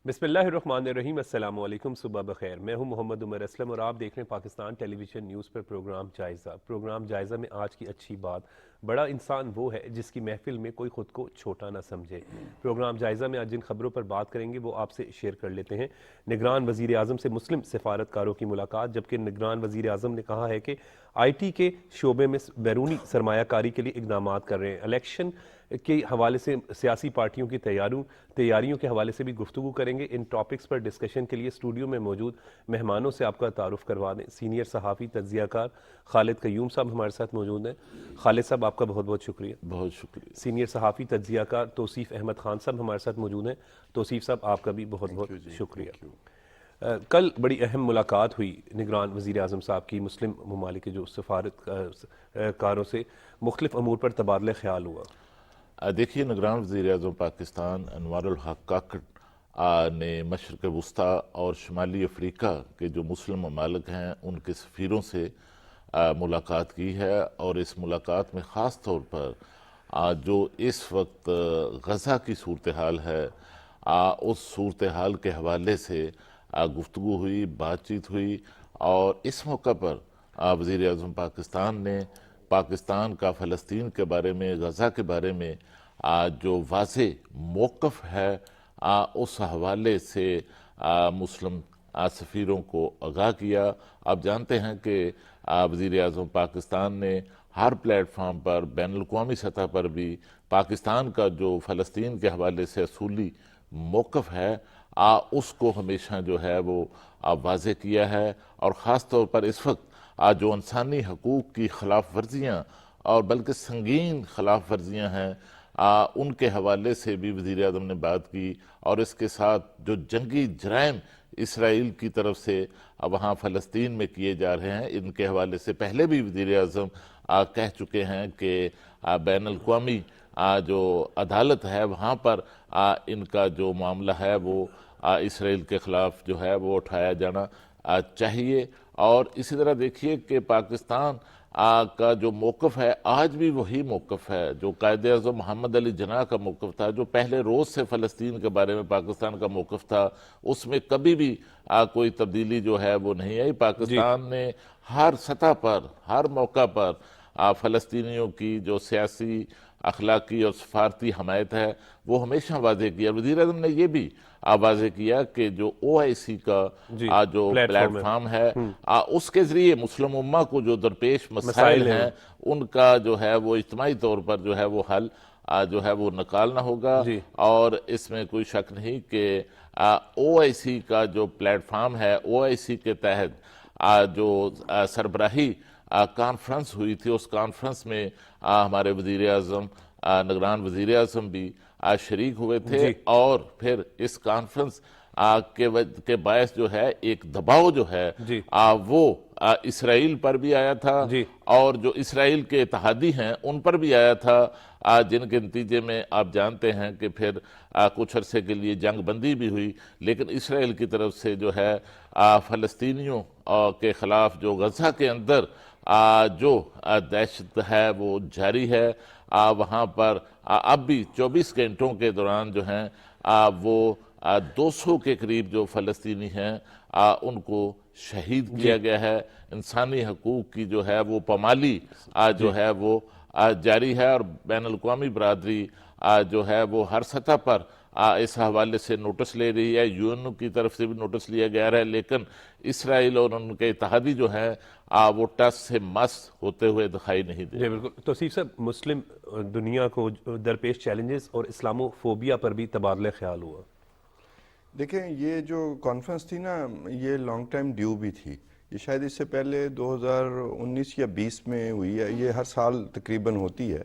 بسم اللہ الرحمن الرحیم، السلام علیکم، صبح بخیر۔ میں ہوں محمد عمر اسلم اور آپ دیکھ رہے ہیں پاکستان ٹیلی ویژن نیوز پر پروگرام جائزہ میں آج کی اچھی بات: بڑا انسان وہ ہے جس کی محفل میں کوئی خود کو چھوٹا نہ سمجھے۔ پروگرام جائزہ میں آج جن خبروں پر بات کریں گے وہ آپ سے شیئر کر لیتے ہیں۔ نگران وزیر اعظم سے مسلم سفارتکاروں کی ملاقات، جبکہ نگران وزیر اعظم نے کہا ہے کہ آئی ٹی کے شعبے میں بیرونی سرمایہ کاری کے لیے اقدامات کر رہے ہیں۔ الیکشن کے حوالے سے سیاسی پارٹیوں کی تیاریوں کے حوالے سے بھی گفتگو کریں گے۔ ان ٹاپکس پر ڈسکشن کے لیے اسٹوڈیو میں موجود مہمانوں سے آپ کا تعارف کروا دیں۔ سینئر صحافی تجزیہ کار خالد قیوم صاحب ہمارے ساتھ موجود ہیں۔ خالد صاحب، آپ کا بہت بہت شکریہ۔ بہت شکریہ۔ سینئر صحافی تجزیہ کار توصیف احمد خان صاحب ہمارے ساتھ موجود ہیں۔ توصیف صاحب، آپ کا بھی بہت بہت شکریہ۔ کل بڑی اہم ملاقات ہوئی نگران وزیر اعظم صاحب کی مسلم ممالک کے جو سفارتکاروں سے، مختلف امور پر تبادلہ خیال ہوا۔ دیکھیے، نگران وزیر اعظم پاکستان انوار الحق کاکڑ نے مشرق وسطیٰ اور شمالی افریقہ کے جو مسلم ممالک ہیں ان کے سفیروں سے ملاقات کی ہے، اور اس ملاقات میں خاص طور پر جو اس وقت غزہ کی صورتحال ہے اس صورتحال کے حوالے سے گفتگو ہوئی، بات چیت ہوئی، اور اس موقع پر وزیر اعظم پاکستان نے پاکستان کا فلسطین کے بارے میں، غزہ کے بارے میں جو واضح موقف ہے اس حوالے سے مسلم سفیروں کو آگاہ کیا۔ آپ جانتے ہیں کہ وزیر اعظم پاکستان نے ہر پلیٹ فارم پر، بین الاقوامی سطح پر بھی پاکستان کا جو فلسطین کے حوالے سے اصولی موقف ہے اس کو ہمیشہ جو ہے وہ واضح کیا ہے، اور خاص طور پر اس وقت جو انسانی حقوق کی خلاف ورزیاں اور بلکہ سنگین خلاف ورزیاں ہیں ان کے حوالے سے بھی وزیر اعظم نے بات کی، اور اس کے ساتھ جو جنگی جرائم اسرائیل کی طرف سے وہاں فلسطین میں کیے جا رہے ہیں ان کے حوالے سے پہلے بھی وزیر اعظم کہہ چکے ہیں کہ بین الاقوامی جو عدالت ہے وہاں پر ان کا جو معاملہ ہے وہ اسرائیل کے خلاف جو ہے وہ اٹھایا جانا چاہیے۔ اور اسی طرح دیکھیے کہ پاکستان کا جو موقف ہے آج بھی وہی موقف ہے جو قائد اعظم محمد علی جناح کا موقف تھا، جو پہلے روز سے فلسطین کے بارے میں پاکستان کا موقف تھا، اس میں کبھی بھی کوئی تبدیلی جو ہے وہ نہیں آئی۔ پاکستان نے ہر سطح پر، ہر موقع پر فلسطینیوں کی جو سیاسی، اخلاقی اور سفارتی حمایت ہے وہ ہمیشہ واضح کیا۔ وزیر اعظم نے یہ بھی واضح کیا کہ جو او آئی سی کا جو پلیٹ فارم ہے اس کے ذریعے مسلم امہ کو جو درپیش مسائل ہیں ان کا جو ہے وہ اجتماعی طور پر جو ہے وہ حل جو ہے وہ نکالنا ہوگا، اور اس میں کوئی شک نہیں کہ او آئی سی کا جو پلیٹ فارم ہے، او آئی سی کے تحت جو سربراہی کانفرنس ہوئی تھی، اس کانفرنس میں ہمارے وزیر اعظم، نگران وزیر اعظم بھی شریک ہوئے تھے، اور پھر اس کانفرنس کے باعث جو ہے ایک دباؤ جو ہے وہ اسرائیل پر بھی آیا تھا، اور جو اسرائیل کے اتحادی ہیں ان پر بھی آیا تھا، جن کے نتیجے میں آپ جانتے ہیں کہ پھر کچھ عرصے کے لیے جنگ بندی بھی ہوئی، لیکن اسرائیل کی طرف سے جو ہے فلسطینیوں کے خلاف جو غزہ کے اندر جو دہشت ہے وہ جاری ہے۔ وہاں پر اب بھی 24 گھنٹوں کے دوران جو ہیں وہ 200 کے قریب جو فلسطینی ہیں ان کو شہید کیا گیا ہے۔ انسانی حقوق کی جو ہے وہ پامالی جو ہے وہ جاری ہے، اور بین الاقوامی برادری جو ہے وہ ہر سطح پر اس حوالے سے نوٹس لے رہی ہے۔ یو این او کی طرف سے بھی نوٹس لیا گیا ہے، لیکن اسرائیل اور ان کے اتحادی جو ہیں وہ ٹس سے مس ہوتے ہوئے دکھائی نہیں دے۔ جی بالکل۔ توصیف صاحب، مسلم دنیا کو درپیش چیلنجز اور اسلامو فوبیا پر بھی تبادلہ خیال ہوا۔ دیکھیں، یہ جو کانفرنس تھی نا یہ لانگ ٹائم ڈیو بھی تھی، یہ شاید اس سے پہلے 2019 یا 20 میں ہوئی ہے، یہ ہر سال تقریباً ہوتی ہے،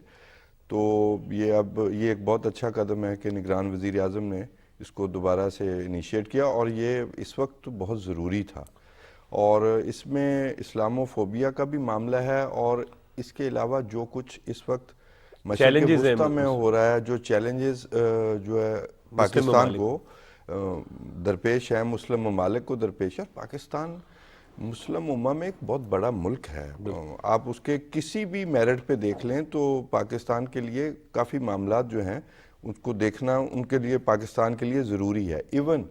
تو یہ ایک بہت اچھا قدم ہے کہ نگران وزیر اعظم نے اس کو دوبارہ سے انیشیٹ کیا، اور یہ اس وقت بہت ضروری تھا، اور اس میں اسلامو فوبیا کا بھی معاملہ ہے، اور اس کے علاوہ جو کچھ اس وقت مشرق وسطیٰ میں ہو رہا ہے، جو چیلنجز جو ہے پاکستان کو درپیش ہے، مسلم ممالک کو درپیش ہے۔ پاکستان مسلم امہ میں ایک بہت بڑا ملک ہے، آپ اس کے کسی بھی میرٹ پہ دیکھ لیں تو پاکستان کے لیے کافی معاملات جو ہیں ان کو دیکھنا ان کے لیے، پاکستان کے لیے ضروری ہے۔ ایون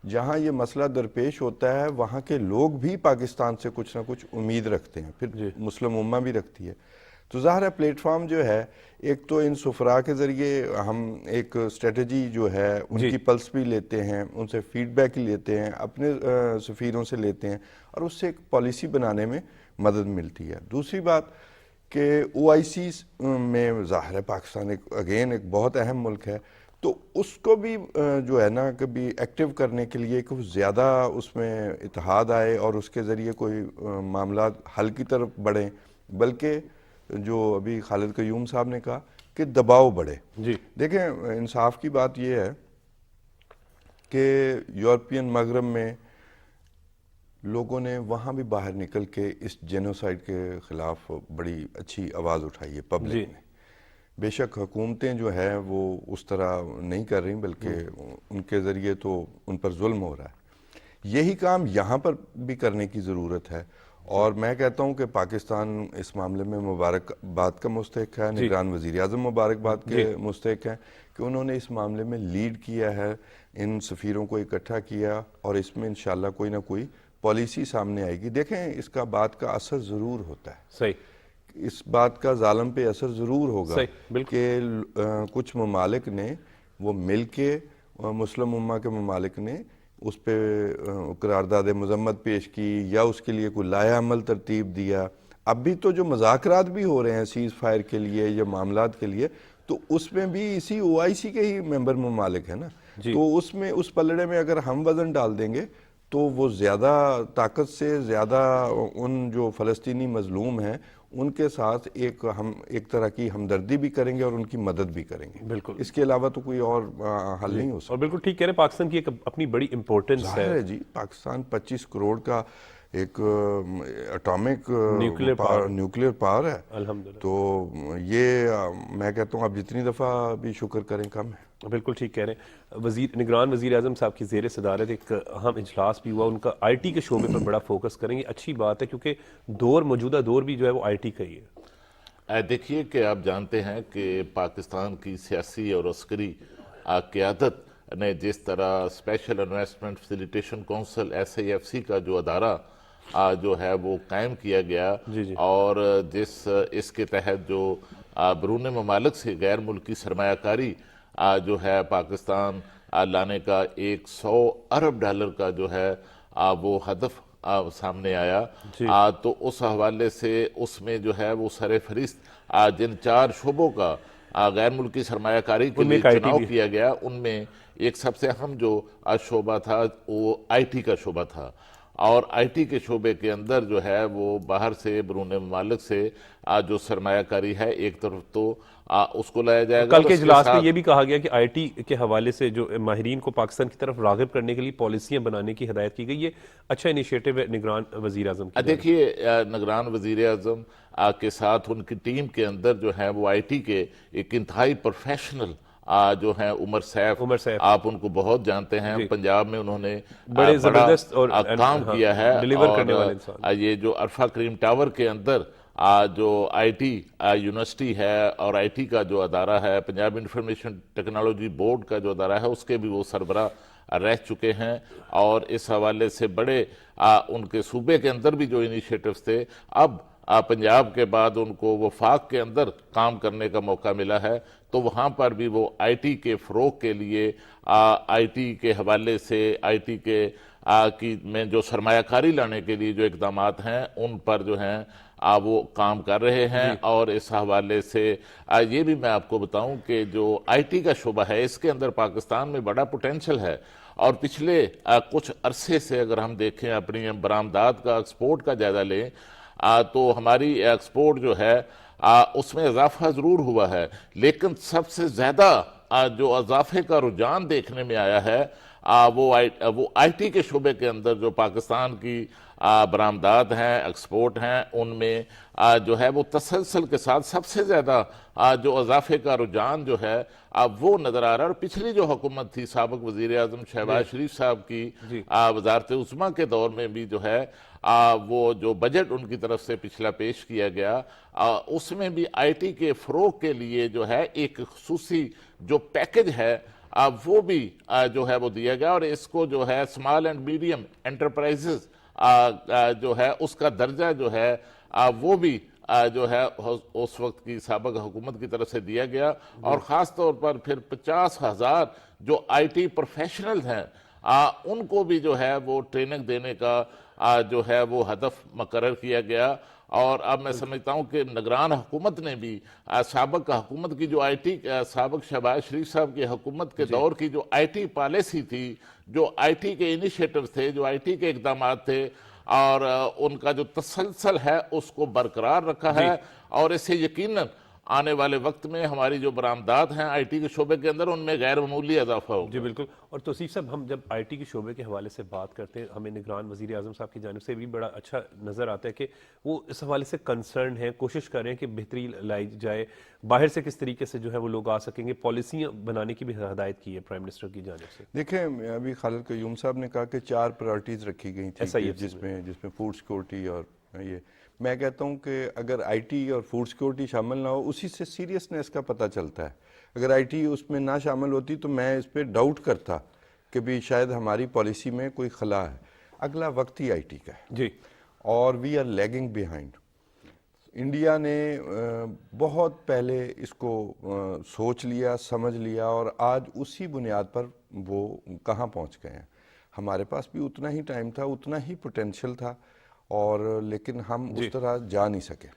جہاں یہ مسئلہ درپیش ہوتا ہے وہاں کے لوگ بھی پاکستان سے کچھ نہ کچھ امید رکھتے ہیں، پھر مسلم امہ بھی رکھتی ہے. تو ظاہر ہے پلیٹ فارم جو ہے ایک تو ان سفراء کے ذریعے ہم ایک اسٹریٹجی جو ہے ان کی پلس بھی لیتے ہیں، ان سے فیڈ بیک لیتے ہیں، اپنے سفیروں سے لیتے ہیں، اور اس سے ایک پالیسی بنانے میں مدد ملتی ہے. دوسری بات کہ OIC میں ظاہر ہے پاکستان ایک بہت اہم ملک ہے، تو اس کو بھی جو ہے نا کبھی ایکٹیو کرنے کے لیے کچھ زیادہ اس میں اتحاد آئے اور اس کے ذریعے کوئی معاملات حل کی طرف بڑھیں، بلکہ جو ابھی خالد قیوم صاحب نے کہا کہ دباؤ بڑھے. دیکھیں انصاف کی بات یہ ہے کہ یورپین مغرب میں لوگوں نے وہاں بھی باہر نکل کے اس جینوسائیڈ کے خلاف بڑی اچھی آواز اٹھائی ہے پبلک نے. بے شک حکومتیں جو ہیں وہ اس طرح نہیں کر رہی، بلکہ ان کے ذریعے تو ان پر ظلم ہو رہا ہے. یہی کام یہاں پر بھی کرنے کی ضرورت ہے، اور میں کہتا ہوں کہ پاکستان اس معاملے میں مبارکباد کا مستحق ہے. نگران وزیر اعظم مبارکباد کے مستحق ہیں کہ انہوں نے اس معاملے میں لیڈ کیا ہے، ان سفیروں کو اکٹھا کیا، اور اس میں انشاءاللہ کوئی نہ کوئی پالیسی سامنے آئے گی. دیکھیں اس کا بات کا اثر ضرور ہوتا ہے، صحیح، اس بات کا ظالم پہ اثر ضرور ہوگا کہ کچھ ممالک نے وہ مل کے مسلم امہ کے ممالک نے اس پہ قرارداد مذمت پیش کی یا اس کے لیے کوئی لائحہ عمل ترتیب دیا. اب بھی تو جو مذاکرات بھی ہو رہے ہیں سیز فائر کے لیے یا معاملات کے لیے، تو اس میں بھی اسی OIC کے ہی ممبر ممالک ہیں نا. تو اس میں اس پلڑے میں اگر ہم وزن ڈال دیں گے تو وہ زیادہ طاقت سے زیادہ ان جو فلسطینی مظلوم ہیں ان کے ساتھ ہم ایک طرح کی ہمدردی بھی کریں گے اور ان کی مدد بھی کریں گے. بالکل، اس کے علاوہ تو کوئی اور حل نہیں ہو سکتا. اور بالکل ٹھیک کہہ رہے ہیں، پاکستان کی ایک اپنی بڑی امپورٹنس ظاہر ہے جی، پاکستان 25 کروڑ کا ایک اٹامک نیوکلیئر پاور ہے. الحمدللہ. تو یہ میں کہتا ہوں اب جتنی دفعہ بھی شکر کریں کم ہے. بالکل ٹھیک کہہ رہے ہیں. نگران وزیر اعظم صاحب کی زیر صدارت ایک اہم اجلاس بھی ہوا، ان کا IT کے شعبے پر بڑا فوکس کریں گے. اچھی بات ہے کیونکہ موجودہ دور بھی جو ہے وہ IT کا ہی ہے. دیکھیے کہ آپ جانتے ہیں کہ پاکستان کی سیاسی اور عسکری قیادت نے جس طرح special investment facilitation council SIFC کا جو ادارہ جو ہے وہ قائم کیا گیا، اور اس کے تحت جو بیرون ممالک سے غیر ملکی سرمایہ کاری جو ہے پاکستان لانے کا $100 ارب کا جو ہے وہ ہدف سامنے آیا، تو اس حوالے سے اس میں جو ہے وہ سر فہرست جن 4 شعبوں کا غیر ملکی سرمایہ کاری کے لیے چناؤ کیا گیا، ان میں ایک سب سے اہم جو شعبہ تھا وہ IT کا شعبہ تھا. اور IT کے شعبے کے اندر جو ہے وہ باہر سے بیرون ممالک سے جو سرمایہ کاری ہے ایک طرف تو اس کو لایا جائے گا. کل کے اجلاس میں یہ بھی کہا گیا کہ IT کے حوالے سے جو ماہرین کو پاکستان کی طرف راغب کرنے کے لیے پالیسیاں بنانے کی ہدایت کی گئی. یہ اچھا انیشیٹو ہے نگران وزیر اعظم کی. دیکھیے نگران وزیر اعظم کے ساتھ ان کی ٹیم کے اندر جو ہے وہ IT کے ایک انتہائی پروفیشنل جو ہیں عمر سیف، آپ ان کو بہت جانتے ہیں. پنجاب میں انہوں نے بڑے زبردست اور کام کیا ہے، ڈیلیور کرنے والے انسان. یہ جو عرفہ کریم ٹاور کے اندر جو IT یونیورسٹی ہے اور IT کا جو ادارہ ہے، پنجاب انفارمیشن ٹیکنالوجی بورڈ کا جو ادارہ ہے، اس کے بھی وہ سربراہ رہ چکے ہیں. اور اس حوالے سے بڑے ان کے صوبے کے اندر بھی جو انیشیٹوز تھے، اب پنجاب کے بعد ان کو وفاق کے اندر کام کرنے کا موقع ملا ہے، تو وہاں پر بھی وہ IT کے فروغ کے لیے IT کے حوالے سے IT کے میں جو سرمایہ کاری لانے کے لیے جو اقدامات ہیں ان پر جو ہیں وہ کام کر رہے ہیں. اور اس حوالے سے یہ بھی میں آپ کو بتاؤں کہ جو IT کا شعبہ ہے اس کے اندر پاکستان میں بڑا پوٹینشل ہے. اور پچھلے کچھ عرصے سے اگر ہم دیکھیں اپنی برآمدات کا ایکسپورٹ کا جائزہ لیں تو ہماری ایکسپورٹ جو ہے اس میں اضافہ ضرور ہوا ہے، لیکن سب سے زیادہ جو اضافے کا رجحان دیکھنے میں آیا ہے وہ IT کے شعبے کے اندر جو پاکستان کی برآمدات ہیں، ایکسپورٹ ہیں، ان میں جو ہے وہ تسلسل کے ساتھ سب سے زیادہ جو اضافے کا رجحان جو ہے وہ نظر آ رہا ہے. اور پچھلی جو حکومت تھی سابق وزیر اعظم شہباز شریف صاحب کی وزارت عظمیٰ کے دور میں بھی جو ہے وہ جو بجٹ ان کی طرف سے پچھلا پیش کیا گیا اس میں بھی IT کے فروغ کے لیے جو ہے ایک خصوصی جو پیکج ہے وہ بھی جو ہے وہ دیا گیا، اور اس کو جو ہے اسمال اینڈ میڈیم انٹرپرائزز جو ہے اس کا درجہ جو ہے وہ بھی جو ہے اس وقت کی سابق حکومت کی طرف سے دیا گیا، اور خاص طور پر پھر 50,000 جو آئی ٹی پروفیشنلز ہیں ان کو بھی جو ہے وہ ٹریننگ دینے کا جو ہے وہ ہدف مقرر کیا گیا۔ اور اب میں سمجھتا ہوں کہ نگران حکومت نے بھی سابق حکومت کی جو آئی ٹی سابق شہباز شریف صاحب کی حکومت کے دور کی جو آئی ٹی پالیسی تھی، جو آئی ٹی کے انیشیٹوز تھے، جو آئی ٹی کے اقدامات تھے، اور ان کا جو تسلسل ہے اس کو برقرار رکھا ہے، اور اس سے یقیناً آنے والے وقت میں ہماری جو برآمدات ہیں آئی ٹی کے شعبے کے اندر ان میں غیر معمولی اضافہ ہوگا۔ جی بالکل۔ اور توصیف صاحب، ہم جب آئی ٹی کے شعبے کے حوالے سے بات کرتے ہیں، ہمیں نگران وزیر اعظم صاحب کی جانب سے بھی بڑا اچھا نظر آتا ہے کہ وہ اس حوالے سے کنسرن ہیں، کوشش کر رہے ہیں کہ بہتری لائی جائے، باہر سے کس طریقے سے جو ہے وہ لوگ آ سکیں گے، پالیسیاں بنانے کی بھی ہدایت کی ہے پرائم منسٹر کی جانب سے۔ دیکھیں، ابھی خالد قیوم صاحب نے کہا کہ 4 پرائرٹیز رکھی گئی تھیں جس میں فوڈ سیکورٹی اور یہ، میں کہتا ہوں کہ اگر آئی ٹی اور فوڈ سیکورٹی شامل نہ ہو، اسی سے سیریسنس کا پتہ چلتا ہے۔ اگر آئی ٹی اس میں نہ شامل ہوتی تو میں اس پہ ڈاؤٹ کرتا کہ بھی شاید ہماری پالیسی میں کوئی خلا ہے۔ اگلا وقت ہی آئی ٹی کا ہے جی، اور we are lagging behind. India نے بہت پہلے اس کو سوچ لیا، سمجھ لیا، اور آج اسی بنیاد پر وہ کہاں پہنچ گئے ہیں۔ ہمارے پاس بھی اتنا ہی ٹائم تھا، اتنا ہی پوٹینشیل تھا، اور لیکن ہم اس طرح جا نہیں سکے۔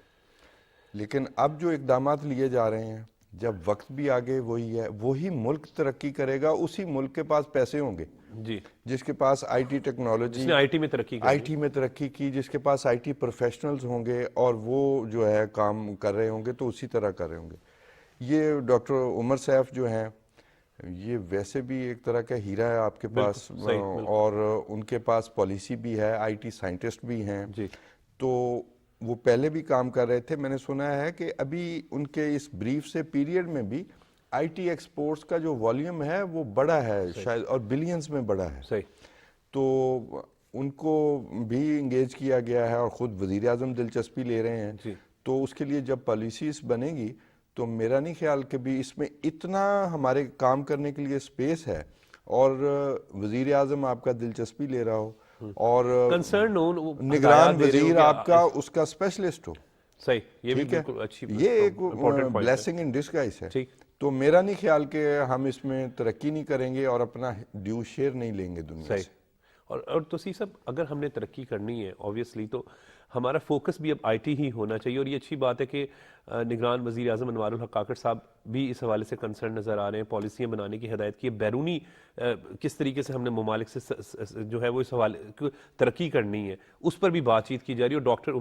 لیکن اب جو اقدامات لیے جا رہے ہیں، جب وقت بھی آگے وہی ہے، وہی ملک ترقی کرے گا، اسی ملک کے پاس پیسے ہوں گے جی، جس کے پاس آئی ٹی ٹیکنالوجی، جس نے آئی ٹی میں ترقی آئی ٹی میں ترقی کی، جس کے پاس آئی ٹی پروفیشنلز ہوں گے اور وہ جو ہے کام کر رہے ہوں گے تو اسی طرح کر رہے ہوں گے۔ یہ ڈاکٹر عمر سیف جو ہیں، یہ ویسے بھی ایک طرح کا ہیرا ہے آپ کے پاس، اور ان کے پاس پالیسی بھی ہے، آئی ٹی سائنٹسٹ بھی ہیں، تو وہ پہلے بھی کام کر رہے تھے۔ میں نے سنا ہے کہ ابھی ان کے اس بریف سے پیریڈ میں بھی آئی ٹی ایکسپورٹس کا جو والیوم ہے وہ بڑا ہے شاید، اور بلینز میں بڑا ہے، تو ان کو بھی انگیج کیا گیا ہے، اور خود وزیر اعظم دلچسپی لے رہے ہیں۔ تو اس کے لیے جب پالیسیز بنے گی تو میرا نہیں خیال کہ بھی اس میں اتنا ہمارے کام کرنے کے لیے سپیس ہے، اور وزیر اعظم آپ کا دلچسپی لے رہا ہو، اور نگران وزیر آپ کا اس کا اسپیشلسٹ ہو۔ صحیح، یہ بھی بالکل اچھی، یہ ایک بلیسنگ ان ڈسگائز ہے۔ تو میرا نہیں خیال کہ ہم اس میں ترقی نہیں کریں گے اور اپنا ڈیو شیئر نہیں لیں گے دنیا سے۔ اور توصیف صاحب، اگر ہم نے ترقی کرنی ہے اوبویسلی تو ہمارا فوکس بھی اب آئی ٹی ہی ہونا چاہیے، اور یہ اچھی بات ہے کہ نگران وزیر اعظم انوار الحق کاکڑ صاحب بھی اس حوالے سے کنسرن نظر آ رہے ہیں، پالیسیاں بنانے کی ہدایت کی ہے۔ بیرونی کس طریقے سے ہم نے ممالک سے جو ہے وہ اس حوالے کو ترقی کرنی ہے، اس پر بھی بات چیت کی جا رہی ہے۔ اور ڈاکٹر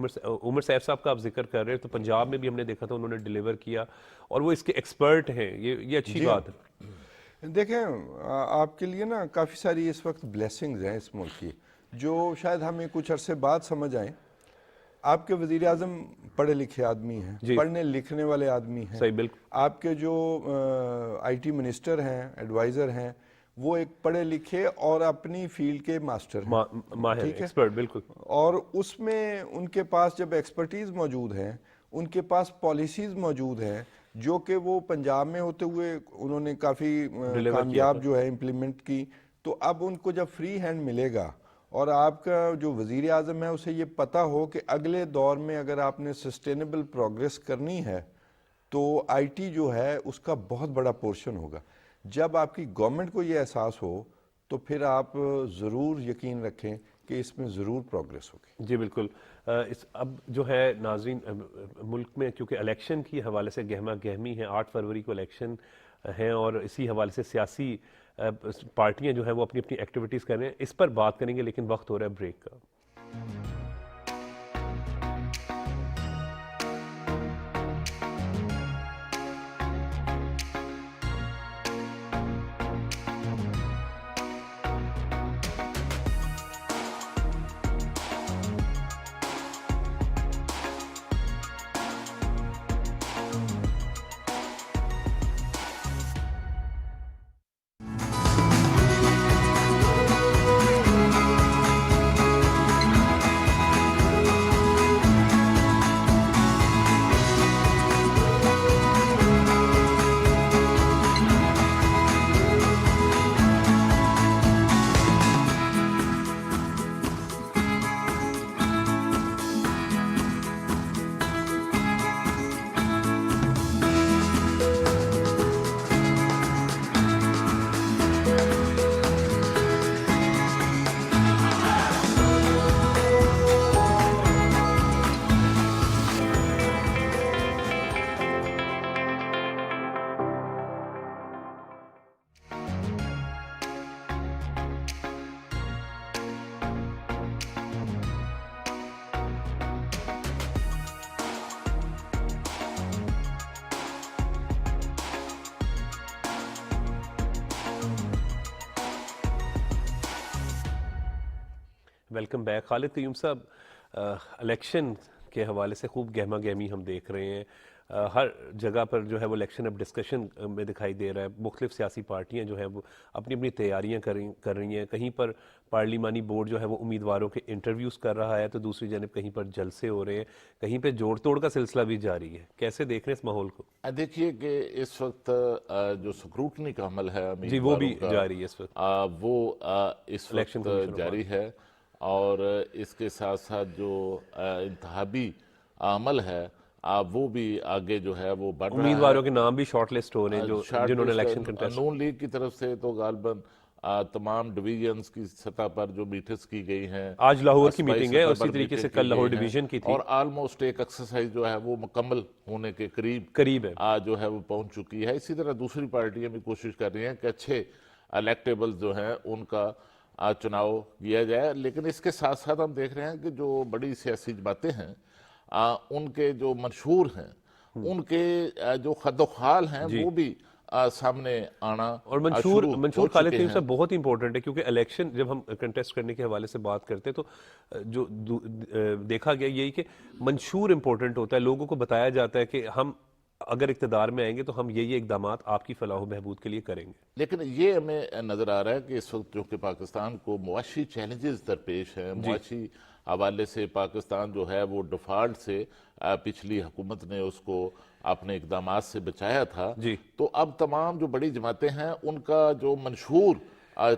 عمر سیف صاحب کا آپ ذکر کر رہے ہیں، تو پنجاب میں بھی ہم نے دیکھا تھا انہوں نے ڈیلیور کیا، اور وہ اس کے ایکسپرٹ ہیں، یہ اچھی بات ہے۔ دیکھیں، آپ کے لیے نا کافی ساری اس وقت بلیسنگز ہیں اس ملک کی، جو شاید ہمیں کچھ عرصے بعد سمجھ آئیں۔ آپ کے وزیر اعظم پڑھے لکھے آدمی ہیں، پڑھنے لکھنے والے آدمی ہیں۔ صحیح، بالکل۔ آپ کے جو آئی ٹی منسٹر ہیں، ایڈوائزر ہیں، وہ ایک پڑھے لکھے اور اپنی فیلڈ کے ماسٹر ہیں، ماہر ایکسپرٹ، بالکل۔ اور اس میں ان کے پاس جب ایکسپرٹیز موجود ہیں، ان کے پاس پالیسیز موجود ہیں، جو کہ وہ پنجاب میں ہوتے ہوئے انہوں نے کافی کامیاب جو ہے امپلیمنٹ کی، تو اب ان کو جب فری ہینڈ ملے گا، اور آپ کا جو وزیر اعظم ہے اسے یہ پتہ ہو کہ اگلے دور میں اگر آپ نے سسٹینیبل پروگریس کرنی ہے تو آئی ٹی جو ہے اس کا بہت بڑا پورشن ہوگا۔ جب آپ کی گورنمنٹ کو یہ احساس ہو تو پھر آپ ضرور یقین رکھیں کہ اس میں ضرور پروگریس ہوگی۔ جی بالکل۔ اب جو ہے ناظرین، ملک میں کیونکہ الیکشن کی حوالے سے گہما گہمی ہے، 8 فروری کو الیکشن ہیں، اور اسی حوالے سے سیاسی پارٹیاں جو ہیں وہ اپنی اپنی ایکٹیویٹیز کر رہے ہیں، اس پر بات کریں گے، لیکن وقت ہو رہا ہے بریک کا۔ ویلکم بیک خالد قیوم صاحب. الیکشن کے حوالے سے خوب گہما گہمی ہم دیکھ رہے ہیں. ہر جگہ پر جو ہے وہ الیکشن اب ڈسکشن میں دکھائی دے رہا ہے. مختلف سیاسی پارٹیاں جو ہیں وہ اپنی اپنی تیاریاں کر رہی ہیں. کہیں پر پارلیمانی بورڈ جو ہے وہ امیدواروں کے انٹرویوز کر رہا ہے تو دوسری جانب کہیں پر جلسے ہو رہے ہیں, کہیں پہ جوڑ توڑ کا سلسلہ بھی جاری ہے. کیسے دیکھ رہے ہیں اس ماحول کو؟ دیکھیے کہ اس وقت جو سکروٹنی کا عمل ہے جی وہ بھی امیدواروں کا جاری ہے اس وقت. وہ اس الیکشن وقت کمیشن آف جاری ہے, اور اس کے ساتھ ساتھ جو انتخابی عمل ہے وہ بھی آگے جو ہے وہ بڑھ رہا ہے. امیدواروں کے نام بھی شارٹ لسٹ ہو رہے ہیں جو شارٹ جنہوں نے لسٹ الیکشن کنٹیسٹ. نون لیگ کی طرف سے تو غالباً تمام ڈویژنز کی سطح پر جو میٹنگز کی گئی ہیں, آج لاہور کی صوبائی میٹنگ ہے, سطح اسی پر طریقے سے میٹنگ کل کی لاہور گئی ہیں, ڈویژن کی تھی, اور آلموسٹ ایک ایکسرسائز جو ہے وہ مکمل ہونے کے قریب ہے. جو ہے وہ پہنچ چکی ہے. اسی طرح دوسری پارٹیاں بھی کوشش کر رہی ہیں کہ اچھے الیکٹیبلز جو ہیں ان کا چناؤ کیا جائے. لیکن اس کے ساتھ ساتھ ہم دیکھ رہے ہیں کہ جو بڑی سیاسی جماعتیں ہیں ان کے جو منشور ہیں, ان کے جو خد و خال ہیں وہ بھی سامنے آنا اور شروع ہو منشور خالد چکے قیوم ہیں. صاحب بہت امپورٹنٹ ہے, کیونکہ الیکشن جب ہم کنٹیسٹ کرنے کے حوالے سے بات کرتے ہیں تو جو دیکھا گیا یہی کہ منشور امپورٹنٹ ہوتا ہے. لوگوں کو بتایا جاتا ہے کہ ہم اگر اقتدار میں آئیں گے تو ہم یہ اقدامات آپ کی فلاح و بہبود کے لیے کریں گے. لیکن یہ ہمیں نظر آ رہا ہے کہ اس وقت جو کہ پاکستان کو معاشی چیلنجز درپیش ہیں, معاشی حوالے سے پاکستان جو ہے وہ ڈیفالٹ سے پچھلی حکومت نے اس کو اپنے اقدامات سے بچایا تھا, تو اب تمام جو بڑی جماعتیں ہیں ان کا جو منشور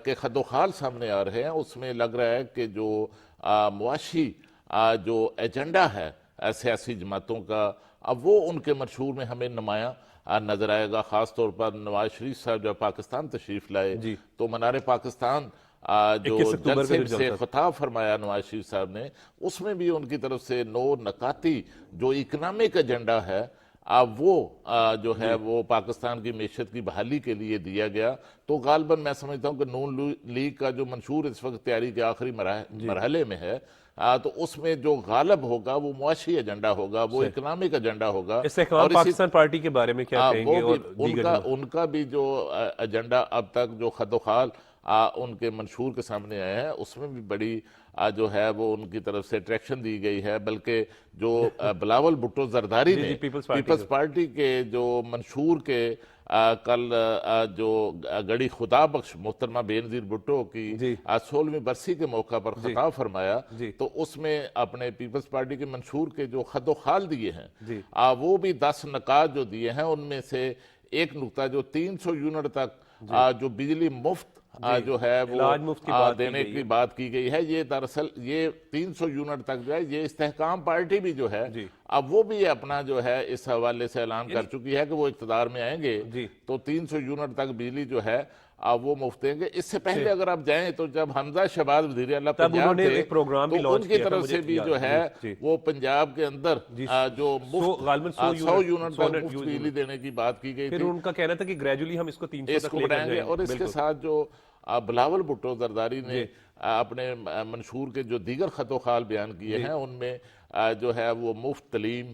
کے خد و خال سامنے آ رہے ہیں, اس میں لگ رہا ہے کہ جو معاشی جو ایجنڈا ہے سیاسی جماعتوں کا, اب وہ ان کے منشور میں ہمیں نمایاں نظر آئے گا. خاص طور پر نواز شریف صاحب جب پاکستان تشریف لائے تو منار پاکستان جو جلسے سے خطاب فرمایا نواز شریف صاحب نے, اس میں بھی ان کی طرف سے نو نکاتی جو اکنامک ایجنڈا ہے وہ جو ہے وہ پاکستان کی معیشت کی بحالی کے لیے دیا گیا. تو غالباً میں سمجھتا ہوں کہ نون لیگ کا جو منشور اس وقت تیاری کے آخری مرحلے میں ہے, تو اس میں جو غالب ہوگا وہ معاشی ایجنڈا ہوگا, وہ اکنامک ایجنڈا ہوگا. استحکام پاکستان پارٹی کے بارے میں کیا کہیں گے؟ اور ان کا بھی جو ایجنڈا اب تک جو خد و خال ان کے منشور کے سامنے آئے ہیں, اس میں بھی بڑی جو ہے وہ ان کی طرف سے اٹریکشن دی گئی ہے. بلکہ جو بلاول بھٹو زرداری نے پیپلز پارٹی کے جو منشور کے کل جو گڑی خدا بخش محترمہ بینظیر بھٹو کی 16ویں برسی کے موقع پر خطاب فرمایا, تو اس میں اپنے پیپلز پارٹی کے منشور کے جو خد و خال دیے ہیں وہ بھی 10 نکات جو دیے ہیں, ان میں سے ایک نقطہ جو 300 یونٹ تک جو بجلی مفت جو ہے وہ دینے کی بات کی گئی ہے. یہ دراصل یہ 300 یونٹ تک جو ہے یہ استحکام پارٹی بھی جو ہے اب وہ بھی اپنا جو ہے اس حوالے سے اعلان کر چکی ہے کہ وہ اقتدار میں آئیں گے تو 300 یونٹ تک بجلی جو ہے وہ مفت دیں گے. اس سے پہلے اگر آپ جائیں تو جب حمزہ شہباز وزیر اعلیٰ پنجاب تھے تو ان کی طرف سے بھی جو ہے وہ پنجاب کے اندر جو 100 یونٹ تک مفت بجلی دینے کی بات کی گئی تھی. پھر ان کا کہنا تھا کہ گریجولی ہم اس کو 300 تک لے بڑھائیں گے. اور اس کے ساتھ جو بلاول بھٹو زرداری نے اپنے منشور کے جو دیگر خط و خال بیان کیے ہیں, ان میں جو ہے وہ مفت تعلیم,